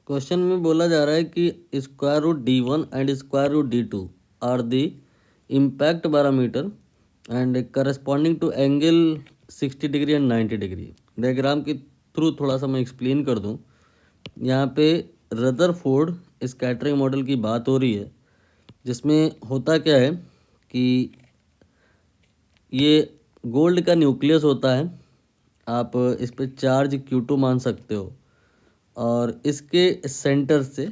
Question में बोला जा रहा है कि square root D1 and square root D2 are the impact parameter and corresponding to angle 60 degree and 90 degree. Diagram के थ्रू थोड़ा सा मैं एक्सप्लेन कर दूं। यहाँ पे रदरफोर्ड स्कैटरिंग मॉडल की बात हो रही है, जिसमें होता क्या है कि ये गोल्ड का न्यूक्लियस होता है। आप इस पे चार्ज Q2 मान सकते हो और इसके सेंटर से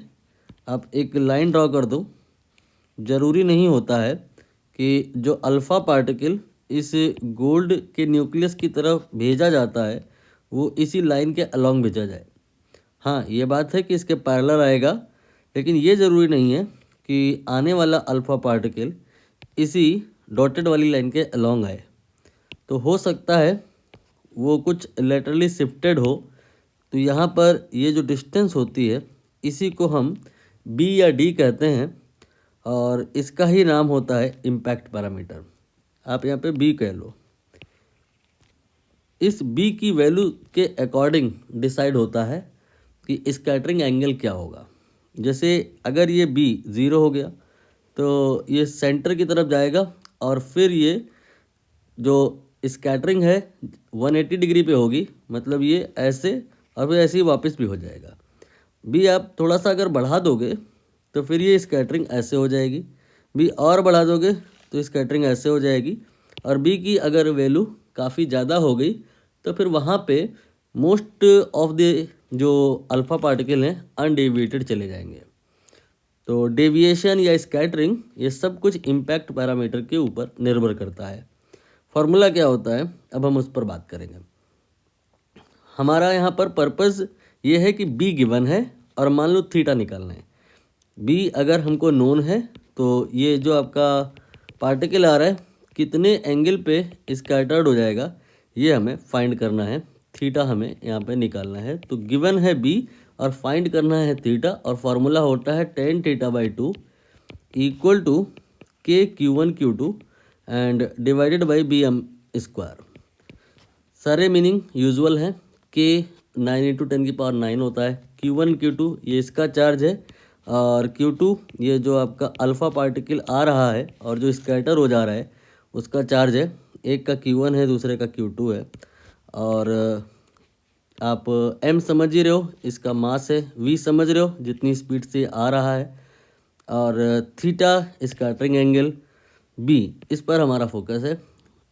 आप एक लाइन ड्रॉ कर दो। ज़रूरी नहीं होता है कि जो अल्फ़ा पार्टिकल इस गोल्ड के न्यूक्लियस की तरफ भेजा जाता है वो इसी लाइन के अलोंग भेजा जाए। हाँ, ये बात है कि इसके पैरेलल आएगा, लेकिन ये ज़रूरी नहीं है कि आने वाला अल्फ़ा पार्टिकल इसी डॉटेड वाली लाइन के अलोंग आए। तो हो सकता है वो कुछ लेटरली शिफ्टेड हो। तो यहाँ पर ये जो डिस्टेंस होती है इसी को हम B या D कहते हैं और इसका ही नाम होता है इम्पैक्ट पैरामीटर। आप यहाँ पे B कह लो। इस B की वैल्यू के अकॉर्डिंग डिसाइड होता है कि स्कैटरिंग एंगल क्या होगा। जैसे अगर ये B 0 हो गया तो ये सेंटर की तरफ जाएगा और फिर ये जो स्कैटरिंग है 180 डिग्री पे होगी, मतलब ये ऐसे और फिर ऐसे ही वापस भी हो जाएगा। B आप थोड़ा सा अगर बढ़ा दोगे तो फिर ये स्कैटरिंग ऐसे हो जाएगी। B और बढ़ा दोगे तो स्कैटरिंग ऐसे हो जाएगी। और B की अगर वैल्यू काफ़ी ज़्यादा हो गई तो फिर वहाँ पे मोस्ट ऑफ द जो अल्फ़ा पार्टिकल हैं अनडेविएटेड चले जाएंगे। तो डेविएशन या स्कैटरिंग ये सब कुछ इम्पैक्ट पैरामीटर के ऊपर निर्भर करता है। फॉर्मूला क्या होता है अब हम उस पर बात करेंगे। हमारा यहाँ पर पर्पज़ ये है कि B गिवन है और मान लो थीटा निकालना है। B अगर हमको नोन है तो ये जो आपका पार्टिकल आ रहा है कितने एंगल पे स्कैटर्ड हो जाएगा ये हमें फाइंड करना है। थीटा हमें यहाँ पे निकालना है। तो गिवन है B और फाइंड करना है थीटा और फार्मूला होता है tan θ/2 equal to KQ1 Q2 and divided by BM²। सारे मीनिंग यूजुअल हैं। K 9 × 10⁹ होता है। Q1 Q2 ये इसका चार्ज है और Q2 ये जो आपका अल्फ़ा पार्टिकल आ रहा है और जो स्कैटर हो जा रहा है उसका चार्ज है। एक का Q1 है, दूसरे का Q2 है। और आप M समझ ही रहे हो, इसका मास है। V समझ रहे हो जितनी स्पीड से आ रहा है। और थीटा स्कैटरिंग एंगल B, इस पर हमारा फोकस है।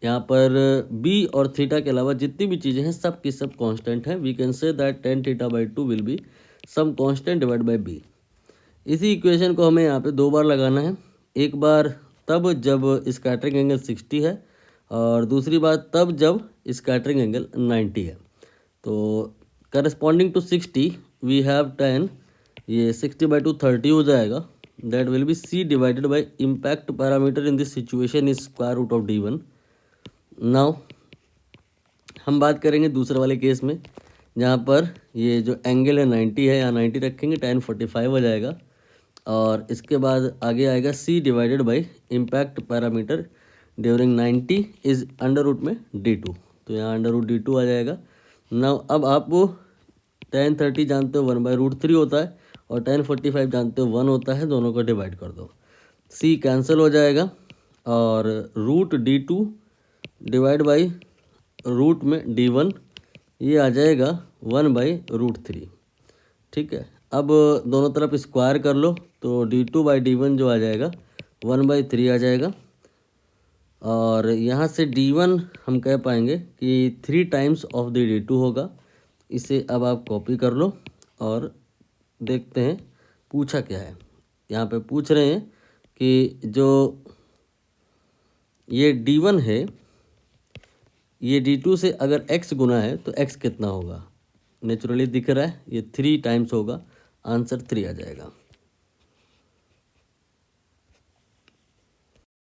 यहाँ पर B और थीटा के अलावा जितनी भी चीज़ें हैं सब की सब कांस्टेंट हैं। We can say that tan θ/2 will be some constant divide by B। इसी इक्वेशन को हमें यहाँ पे 2 बार लगाना है। एक बार तब जब स्कैटरिंग एंगल 60 है और दूसरी बार तब जब स्कैटरिंग एंगल 90 है। तो corresponding to 60 we have tan, ये 60/2 30 हो जाएगा। That will be C divided by impact parameter in this situation is square root of D1। Now हम बात करेंगे दूसरे वाले केस में, जहाँ पर ये जो एंगल है 90 है, यहाँ 90 रखेंगे, tan 45 हो जाएगा। और इसके बाद आगे आएगा C divided by impact parameter during 90 is under root में D2। तो यहाँ अंडर रूट D2 आ जाएगा। नाउ अब आप tan 30 जानते हो 1/√3 होता है और tan 45 जानते हो 1 होता है। दोनों को डिवाइड कर दो, C कैंसिल हो जाएगा और root D2 divide by root में D1 ये आ जाएगा 1/√3। ठीक है, अब दोनों तरफ स्क्वायर कर लो तो D2/D1 जो आ जाएगा 1/3 आ जाएगा। और यहाँ से D1 हम कह पाएंगे कि 3 टाइम्स ऑफ द D2 होगा। इसे अब आप कॉपी कर लो और देखते हैं पूछा क्या है। यहाँ पे पूछ रहे हैं कि जो ये D1 है ये D2 से अगर x गुना है तो x कितना होगा। नेचुरली दिख रहा है ये 3 टाइम्स होगा। आंसर 3 आ जाएगा।